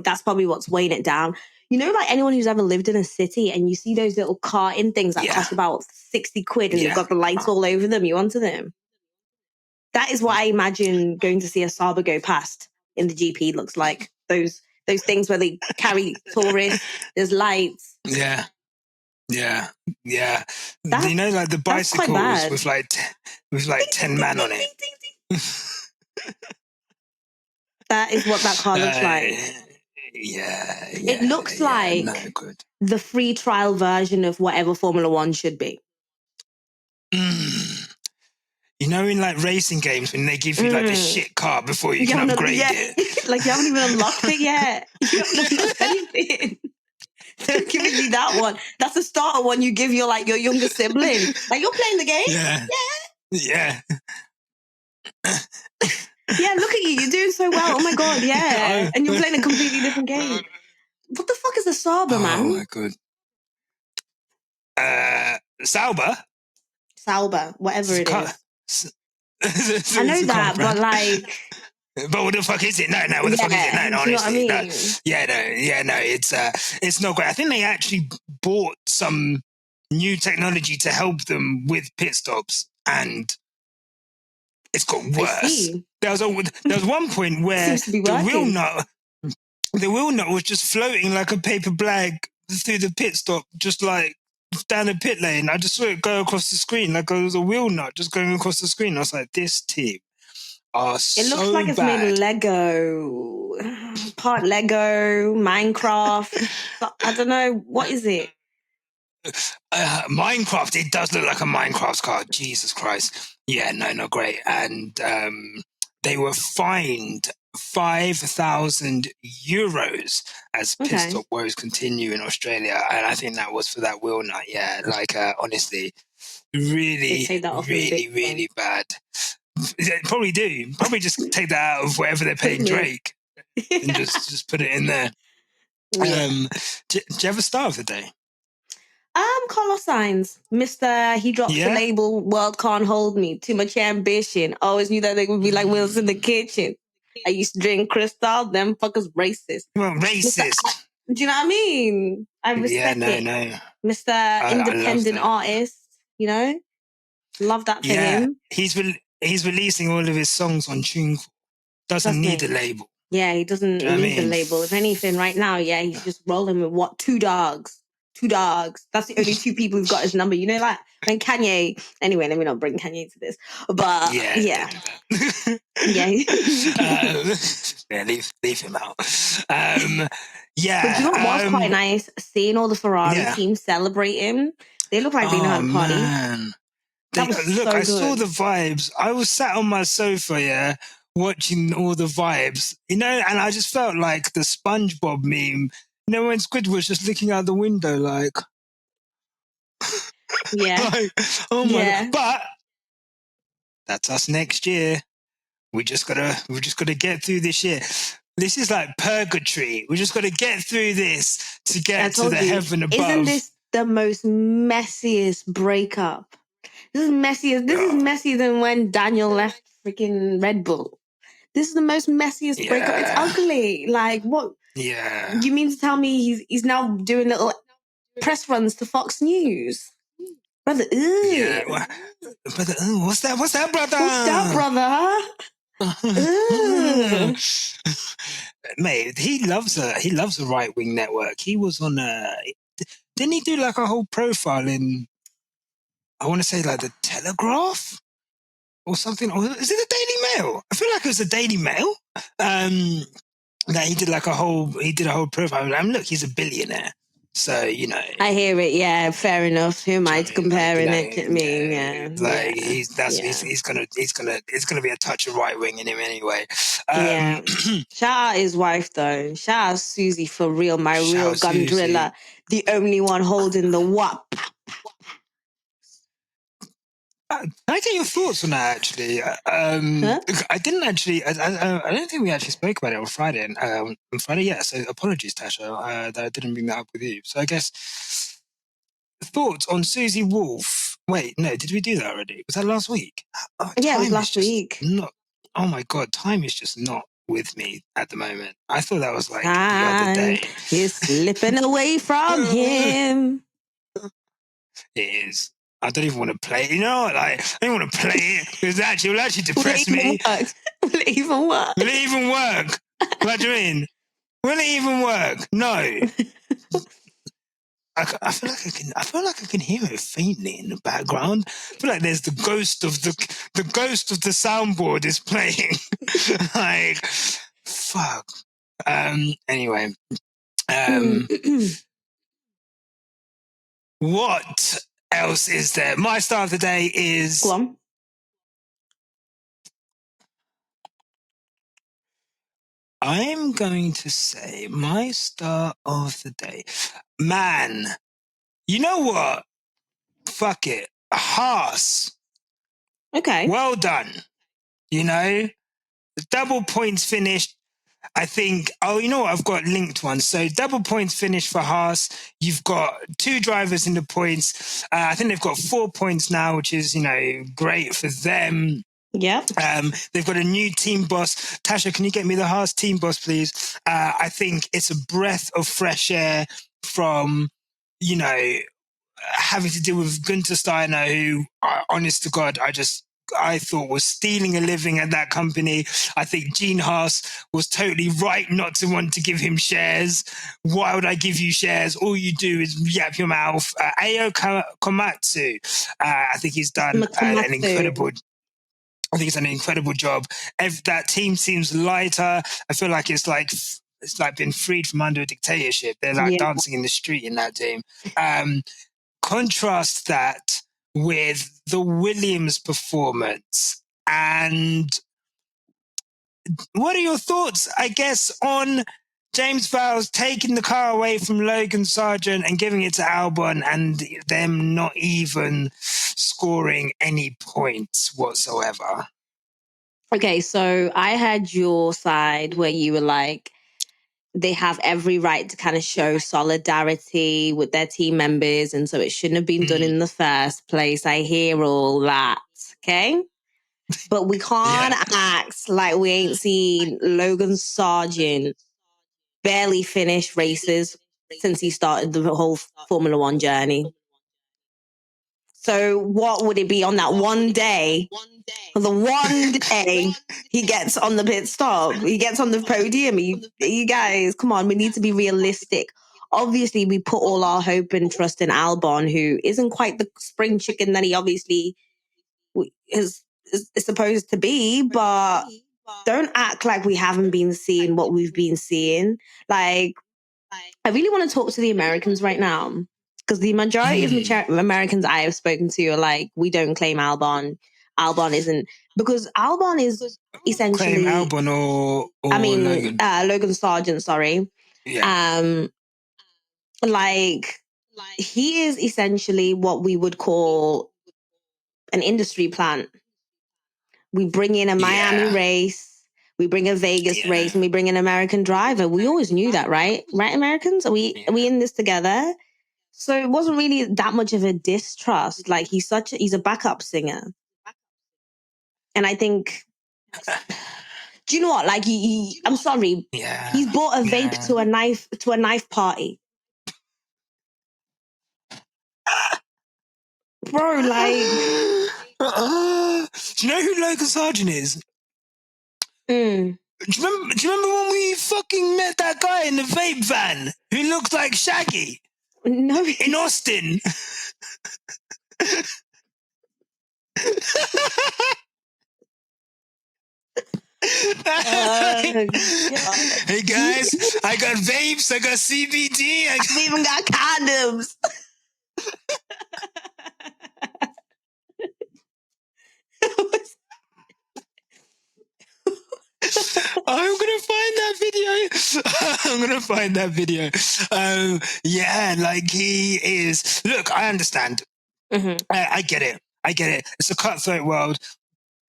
That's probably what's weighing it down. Like anyone who's ever lived in a city and you see those little carton things that cost about 60 quid and they've got the lights all over them, you onto them. That is what I imagine going to see a Saber go past in the GP looks like. Those things where they carry tourists, there's lights. Yeah. Like the bicycles with like 10 man on it. That is what that car looks like. It looks like the free trial version of whatever Formula One should be. In like racing games when they give you like the shit car before you can upgrade it. Like you haven't even unlocked it yet. You haven't unlocked anything. They're giving you that one. That's the starter one you give your younger sibling. Like you're playing the game. Yeah. Yeah, look at you. You're doing so well. Oh my god, yeah. And you're playing a completely different game. What the fuck is a Saber, man? Oh my god. Sauber, whatever it is. I know that, but like... But what the fuck is it? No, what the fuck is it? No, do you know what I honestly. mean? No, it's not great. I think they actually bought some new technology to help them with pit stops, and it's got worse. There was one point where the wheel nut was just floating like a paper bag through the pit stop, just like down the pit lane. I just saw it go across the screen like it was a wheel nut just going across the screen. I was like, this team are so bad. It looks like it's made of Lego. Part Lego, Minecraft. I don't know. What is it? Minecraft. It does look like a Minecraft car. Jesus Christ. Yeah, no, not great. And they were fined €5,000 as pit stop woes continue in Australia. And I think that was for that wheel nut. Yeah, like honestly, really, really bad. Probably do. Probably just take that out of whatever they're paying Drake and just put it in there. Yeah. Do you have a star of the day? Carlos Sainz, Mr. He drops the label, world can't hold me, too much ambition. Always knew that they would be like wheels in the kitchen. I used to drink Crystal, them fuckers racist. Well, racist. Do you know what I mean? I respect it. No. Mr. Independent artist, you know? Love that for him. He's releasing all of his songs on TuneCore. Doesn't need a label. Yeah, he doesn't need a label. If anything, right now, he's just rolling with two dogs. That's the only two people who've got his number. You know, like when Kanye... Anyway, let me not bring Kanye to this. But, yeah. Leave him out. But you know what was quite nice? Seeing all the Ferrari teams celebrate him. They look like they know how to party. Man. I saw the vibes. I was sat on my sofa, watching all the vibes, you know, and I just felt like the SpongeBob meme, you know, when Squidward's just looking out the window like... like, oh my God. But that's us next year. We just gotta get through this year. This is like purgatory. We just gotta get through this to get to the heaven above. Isn't this the most messiest breakup? This is messier. This is messier than when Daniel left freaking Red Bull. This is the most messiest breakup. It's ugly. Like what? Yeah. You mean to tell me he's now doing little press runs to Fox News? Brother, yeah. Brother, what's that, brother? What's that, brother? Mate, he loves a right-wing network. He was on didn't he do like a whole profile in, I want to say like the Telegraph or something, or is it the Daily Mail? I feel like it was the Daily Mail. That he did a whole profile. Look, he's a billionaire. So, you know. I hear it, yeah, fair enough. Who am I comparing it to me? Yeah. Like he's gonna be a touch of right wing in him anyway. Shout out his wife though. Shout out Susie for real, my real gun driller. The only one holding the WOP. Can I get your thoughts on that, actually? I didn't actually... I don't think we actually spoke about it on Friday. On Friday, yeah. So apologies, Tasha, that I didn't bring that up with you. So I guess... Thoughts on Susie Wolff. Wait, no, did we do that already? Was that last week? Yeah, it was last week. Oh my God, time is just not with me at the moment. I thought that was like the other day. He's slipping away from him. It is. I don't even want to play it. You know, like, I don't want to play it because it will actually depress me. Will it even work? Will it even work? What do you mean? Will it even work? No. I feel like I can hear it faintly in the background. I feel like there's the ghost of the soundboard is playing. Like, fuck. Anyway. What else is there? My star of the day is... Go on. I'm going to say my star of the day. Man, you know what? Fuck it. Haas. Okay. Well done. You know? Double points finished. I think, you know what? I've got linked ones. So double points finished for Haas. You've got 2 drivers in the points. I think they've got 4 points now, which is, you know, great for them. Yeah. They've got a new team boss. Tasha, can you get me the Haas team boss, please? I think it's a breath of fresh air from, having to deal with Gunther Steiner, who, honest to God, I thought was stealing a living at that company. I think Gene Haas was totally right not to want to give him shares. Why would I give you shares? All you do is yap your mouth. Ayo Komatsu, I think he's done an incredible job. That team seems lighter. I feel like it's like been freed from under a dictatorship. They're like dancing in the street in that team. Contrast that with the Williams performance. And what are your thoughts, I guess, on James Vowles taking the car away from Logan Sargent and giving it to Albon and them not even scoring any points whatsoever? Okay, so I had your side where you were like, they have every right to kind of show solidarity with their team members, and so it shouldn't have been done in the first place. I hear all that, okay? But we can't act like we ain't seen Logan Sargent barely finish races since he started the whole Formula One journey. So what would it be on that one day? The one day he gets on the pit stop, he gets on the podium. You guys, come on, we need to be realistic. Obviously, we put all our hope and trust in Albon, who isn't quite the spring chicken that he obviously is supposed to be, but don't act like we haven't been seeing what we've been seeing. Like, I really want to talk to the Americans right now, because the majority of Americans I have spoken to are like, we don't claim Albon. Albon isn't, because Albon is essentially claim Albon or Logan. Logan Sargent, sorry. Yeah. Like, he is essentially what we would call an industry plant. We bring in a Miami race, we bring a Vegas race, and we bring an American driver. We always knew that, right? Right, Americans? Are we in this together? So it wasn't really that much of a distrust. Like, he's a backup singer. And I think, do you know what? Like, I'm sorry. Yeah. He's bought a vape to a knife party. Bro, like, do you know who Logan Sargent is? Do you remember when we fucking met that guy in the vape van who looked like Shaggy? No. In Austin. Hey guys, I got vapes, I got CBD, I even got condoms. I'm gonna find that video. Like, he is. Look, I understand. I get it. It's a cutthroat world,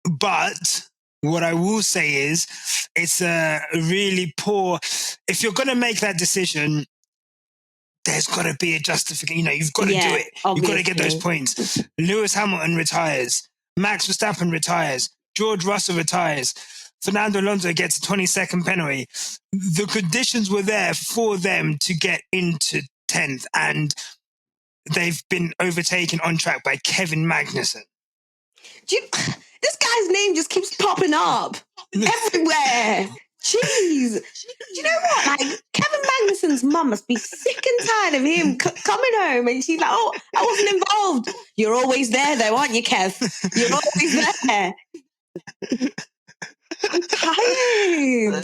but what I will say is, it's a really poor. If you're gonna make that decision, there's got to be a justification. You've got to do it. Obviously. You've got to get those points. Lewis Hamilton retires. Max Verstappen retires. George Russell retires. Fernando Alonso gets a 20-second penalty. The conditions were there for them to get into 10th, and they've been overtaken on track by Kevin Magnussen. This guy's name just keeps popping up everywhere. Jeez. Do you know what? Like, Kevin Magnussen's mum must be sick and tired of him coming home, and she's like, oh, I wasn't involved. You're always there though, aren't you, Kev? You're always there. I'm tired.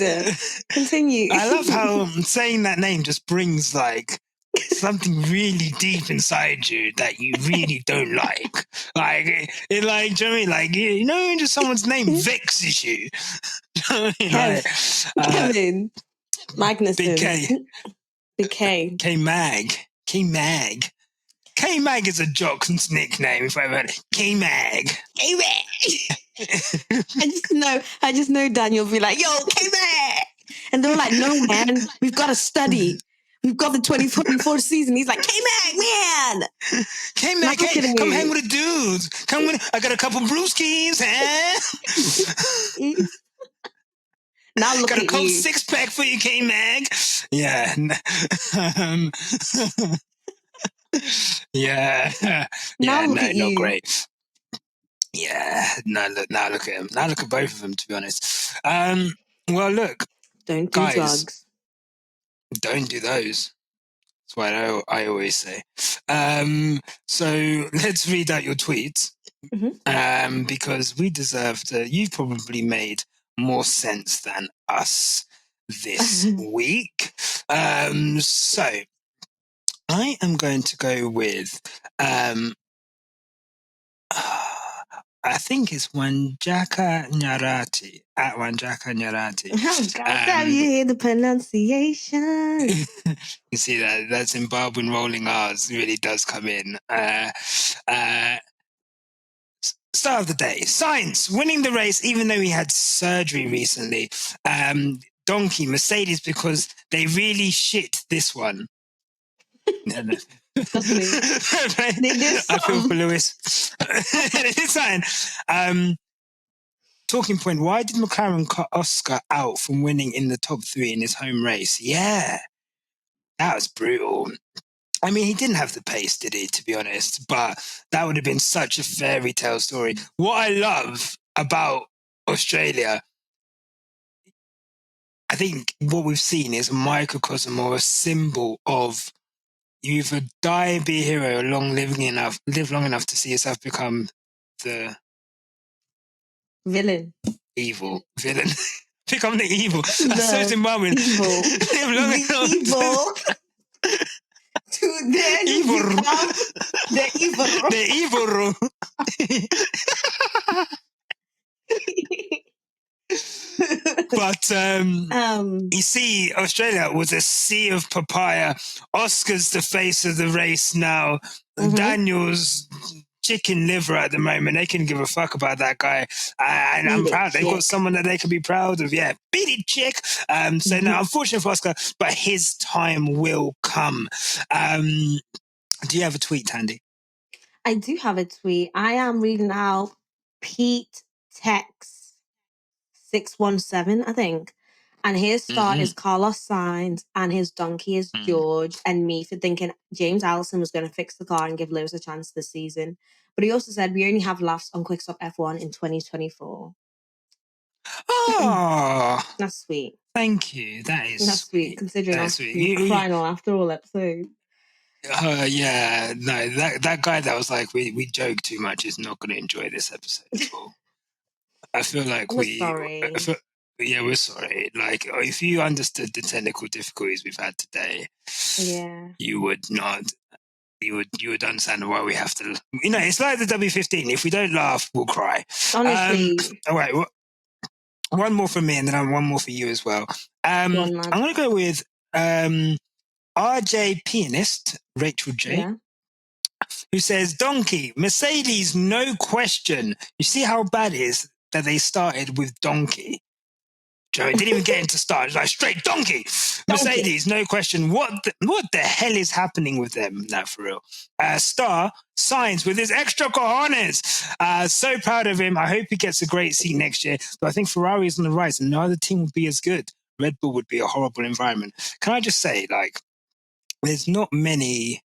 Continue. I love how saying that name just brings like something really deep inside you that you really don't like. Like, do you know what I mean? Like, just someone's name vexes you. Kevin Magnussen. Big K. Big K. K-Mag. K-Mag. K-Mag is a jock's nickname, if I've heard it. K-Mag. K-Mag. I just know Daniel will be like, yo, K-Mag. And they're like, no, man, we've got to study. We've got the 2024 season. He's like, K-Mac, man. K-Mac, hey, come hang with the dudes. I got a couple brewskis, Now look got a at Coke you. 6-pack for you, K-Mac. Yeah. Yeah. Now look at you. Not great. Yeah. Now look at him. Now look at both of them, to be honest. Well, look. Don't do drugs. Don't do those. That's what I always say. So let's read out your tweets. Mm-hmm. Because we deserved, you've probably made more sense than us this week. So I am going to go with, I think it's Wanjaka Nyarati, at Wanjaka Nyarati. Oh, God, you hear the pronunciation. You see that Zimbabwean rolling R's really does come in. Star of the day, Sainz winning the race even though he had surgery recently. Donkey, Mercedes, because they really shit this one. Trust me. I feel for Lewis. It's fine. Talking point, why did McLaren cut Oscar out from winning in the top 3 in his home race? Yeah, that was brutal. I mean, he didn't have the pace, did he, to be honest? But that would have been such a fairy tale story. What I love about Australia, I think what we've seen is a microcosm or a symbol of you either die and be a hero or live long enough to see yourself become the villain. Evil villain. Become the evil. That's so Zimbabwean. Live long enough. Evil. To then evil. Become the evil. The evil. But you see, Australia was a sea of papaya. Oscar's the face of the race now. Mm-hmm. Daniel's chicken liver at the moment. They can give a fuck about that guy. And I'm proud. They've got someone that they can be proud of. Yeah, beat it, chick. So now, unfortunate for Oscar, but his time will come. Do you have a tweet, Thandie? I do have a tweet. I am reading out Pete Tex 617, I think. And his star is Carlos Sainz, and his donkey is George, and me for thinking James Allison was going to fix the car and give Lewis a chance this season. But he also said we only have laughs on Quickstop F1 in 2024. Oh, that's sweet. Thank you. That's sweet, considering I've been crying all after all episode. Yeah, no, that guy that was like, we joke too much is not going to enjoy this episode at all. I feel like sorry. We're sorry. Like, if you understood the technical difficulties we've had today, you would not. You would understand why we have to. It's like the W15. If we don't laugh, we'll cry. Honestly. All right. One more from me, and then one more for you as well. I'm going to go with RJ Pianist, Rachel J, who says, Donkey, Mercedes, no question. You see how bad it is that they started with Donkey? Joe didn't even get into start. It's like straight Donkey. Mercedes, no question. What the hell is happening with them? No, for real. Star, Sainz with his extra cojones. So proud of him. I hope he gets a great seat next year. But I think Ferrari is on the rise and no other team would be as good. Red Bull would be a horrible environment. Can I just say, like, there's not many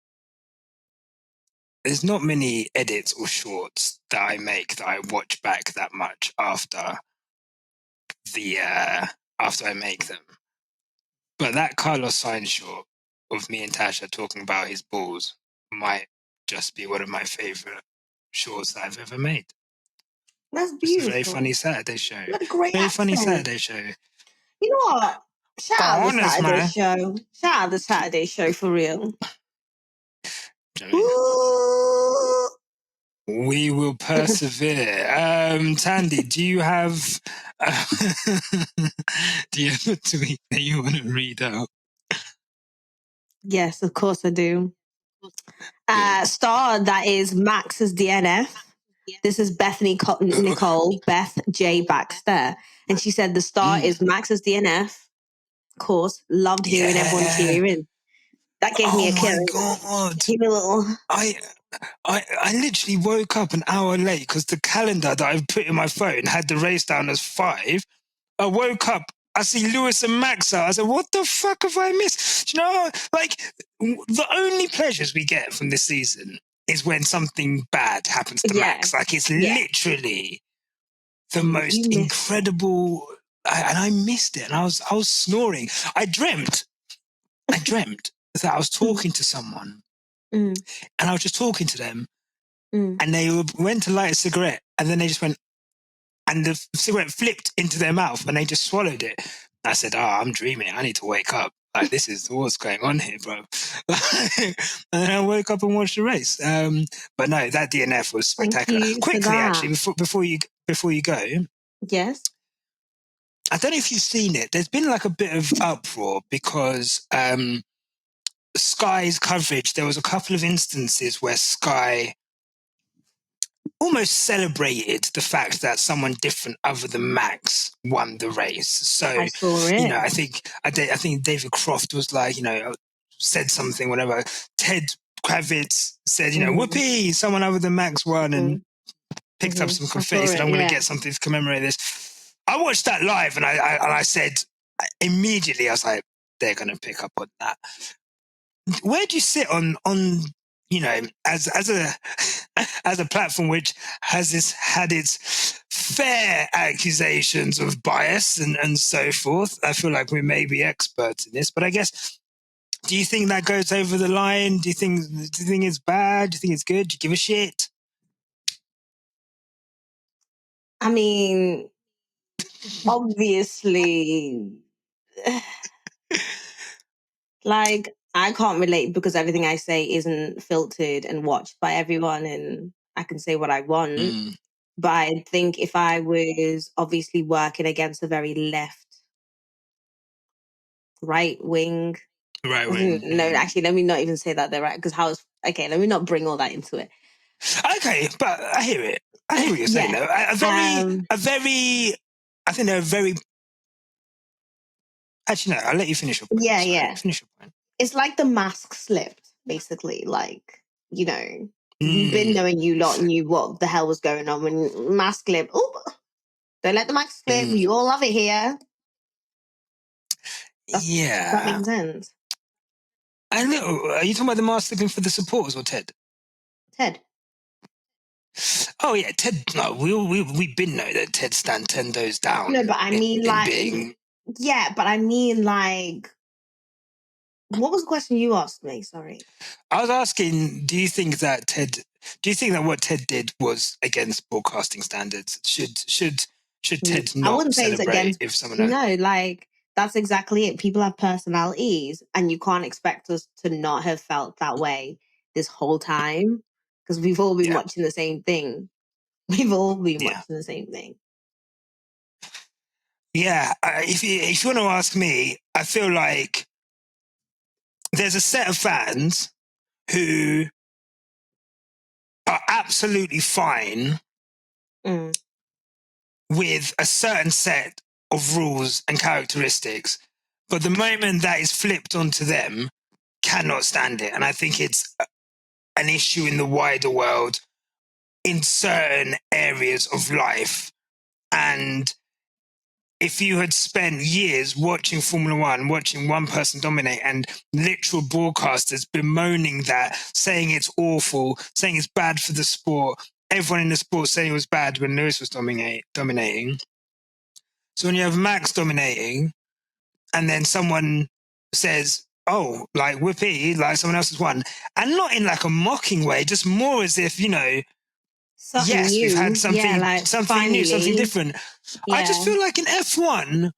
edits or shorts that I make that I watch back that much after I make them. But that Carlos Sainz short of me and Tasha talking about his balls might just be one of my favorite shorts that I've ever made. That's beautiful. It's a very funny Saturday show. What a great accent. Funny Saturday show. You know what? Shout out the Saturday show. Shout out the Saturday show for real. Ooh. We will persevere. Thandie, do you have a tweet that you want to read out? Yes, of course I do. Star, that is Max's DNF. This is Bethany Nicole, Beth J. Baxter. And she said the star is Max's DNF. Of course, loved hearing everyone cheering. That gave me a kill. Oh my God. Give me a little... I literally woke up an hour late because the calendar that I put in my phone had the race down as 5. I woke up, I see Lewis and Max out. I said, what the fuck have I missed? Do you know, like, the only pleasures we get from this season is when something bad happens to Max. Like, it's literally the most incredible... and I missed it. And I was snoring. I dreamt that I was talking to someone. And I was just talking to them, and they went to light a cigarette, and then they just went, and the cigarette flipped into their mouth, and they just swallowed it. I said, I'm dreaming. I need to wake up. Like, this is what's going on here, bro. And then I woke up and watched the race. But no, that DNF was spectacular. Quickly, actually, before you go. Yes. I don't know if you've seen it. There's been like a bit of uproar because Sky's coverage, there was a couple of instances where Sky almost celebrated the fact that someone different other than Max won the race. So, I saw it. You know, I think David Croft was like, you know, said something, whatever. Ted Kravitz said, you know, whoopee, someone other than Max won, and picked up some confetti, said, I'm going to get something to commemorate this. I watched that live, and I said immediately, I was like, they're going to pick up on that. Where do you sit on you know, as a platform which has had its fair accusations of bias and so forth? I feel like we may be experts in this, but I guess, do you think that goes over the line? Do you think it's bad? Do you think it's good? Do you give a shit? I mean, obviously, like, I can't relate because everything I say isn't filtered and watched by everyone, and I can say what I want. But I think if I was obviously working against a very right wing. No, actually, let me not even say that they're right, because let me not bring all that into it. Okay, but I hear it. I hear what you're saying, though. I think they're very... Actually, no, I'll let you finish your point. Finish your point. It's like the mask slipped, basically. Like, you know, we've been knowing you lot knew what the hell was going on when mask slipped. Oh, don't let the mask slip. You all love it here. That makes sense. I know. Are you talking about the mask slipping for the supporters or Ted? Ted. Oh yeah, Ted. No, we've been know that Ted stand 10 toes down. No, but I mean, what was the question you asked me? Sorry. I was asking, do you think that what Ted did was against broadcasting standards? Should Ted not I wouldn't say it's against, if someone... No, like, that's exactly it. People have personalities, and you can't expect us to not have felt that way this whole time, because we've all been watching the same thing. We've all been watching the same thing. Yeah, if you want to ask me, I feel like there's a set of fans who are absolutely fine with a certain set of rules and characteristics, but the moment that is flipped onto them, cannot stand it. And I think it's an issue in the wider world in certain areas of life. And if you had spent years watching Formula One, watching one person dominate, and literal broadcasters bemoaning that, saying it's awful, saying it's bad for the sport, everyone in the sport saying it was bad when Lewis was dominating. So when you have Max dominating, and then someone says, oh, like, whoopee, like someone else has won, and not in like a mocking way, just more as if, you know, something new. We've had something new, something different. I just feel like in F1,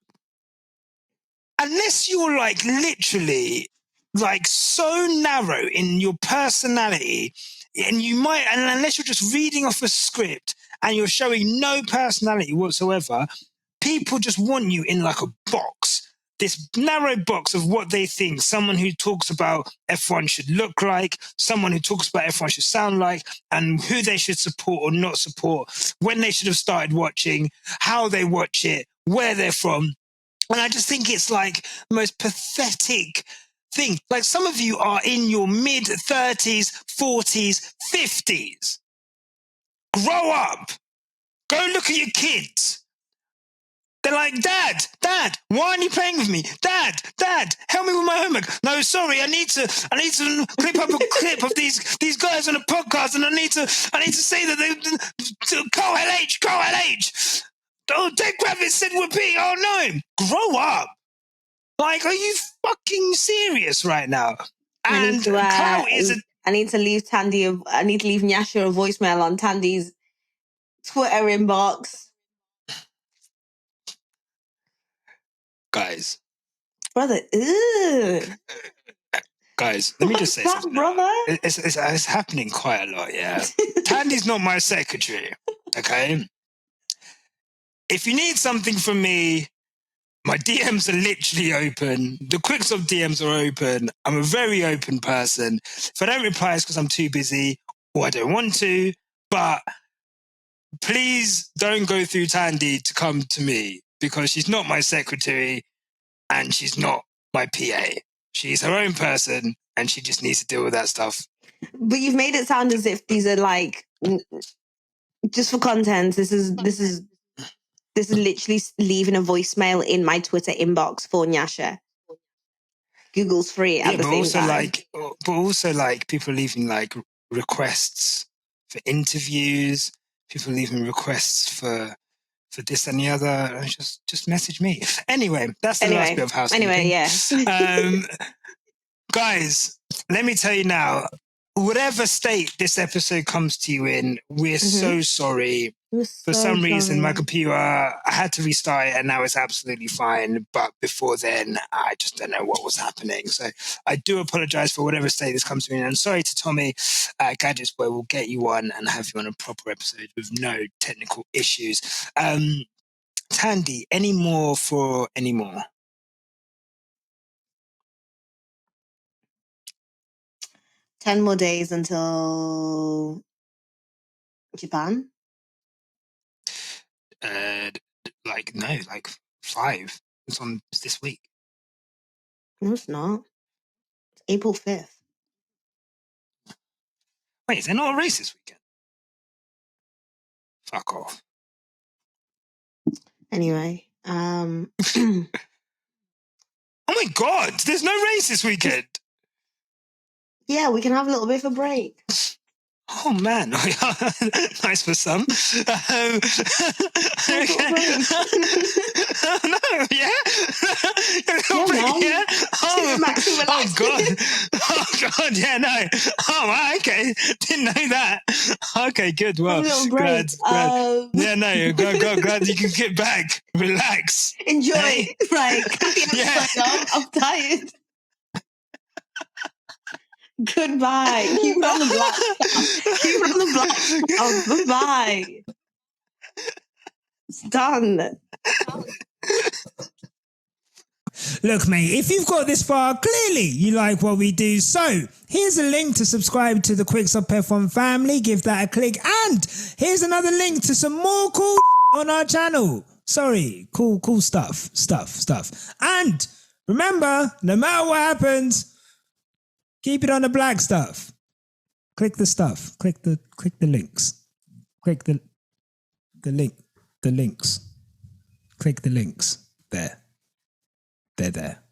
unless you're like literally like so narrow in your personality, and unless you're just reading off a script and you're showing no personality whatsoever, people just want you in like a box. This narrow box of what they think someone who talks about F1 should look like, someone who talks about F1 should sound like, and who they should support or not support, when they should have started watching, how they watch it, where they're from. And I just think it's like the most pathetic think. Like some of you are in your mid-30s, 40s, 50s. Grow up. Go look at your kids. They're like, Dad, why aren't you playing with me? Dad, help me with my homework. No, sorry, I need to clip up a clip of these guys on a podcast, and I need to say that they co-LH. Oh, Dick Kravitz said repeat. Oh no, grow up. Like, are you fucking serious right now? And clout is I need to leave Thandie. I need to leave Nyasha a voicemail on Thandie's Twitter inbox. Guys, brother. Guys, let me just say something. Brother? It's happening quite a lot. Yeah, Thandie's not my secretary. Okay, if you need something from me, my DMs are literally open. The quicks of DMs are open. I'm a very open person. If I don't reply, it's because I'm too busy or I don't want to. But please don't go through Thandie to come to me, because she's not my secretary and she's not my PA. She's her own person and she just needs to deal with that stuff. But you've made it sound as if these are like, just for content, this is literally leaving a voicemail in my Twitter inbox for Nyasha. Google's free at the same time. But also like people leaving like requests for interviews, people leaving requests for this and the other. Just message me. Anyway, that's the last bit of housekeeping. Anyway, yeah. Guys, let me tell you now, whatever state this episode comes to you in, we're so sorry. For some reason, my computer, I had to restart it and now it's absolutely fine. But before then, I just don't know what was happening. So I do apologize for whatever state this comes to me in. And sorry to Tomi. GadgetsBoy will get you on and have you on a proper episode with no technical issues. Thandie, any more? 10 more days until Japan? No, 5. It's this week. No, it's not. It's April 5th. Wait, is there not a race this weekend? Fuck off. Anyway, oh my God, there's no race this weekend. Yeah, we can have a little bit of a break. Oh man, nice for some. Oh no, yeah, yeah. Oh God, yeah, no. Oh, wow, okay, didn't know that. Okay, good. Well, glad. Yeah, no, glad you can get back, relax, enjoy. Hey? Right, yeah. I'm tired. Goodbye. Keep it on the black stuff. Keep it on the black stuff. Goodbye. It's done. Look, mate, if you've got this far, clearly you like what we do. So here's a link to subscribe to the WOLFF F1 family. Give that a click. And here's another link to some more cool on our channel. Sorry, cool stuff. And remember, no matter what happens, keep it on the black stuff. Click the stuff. Click the links. Click the links. Click the links. There. They're there.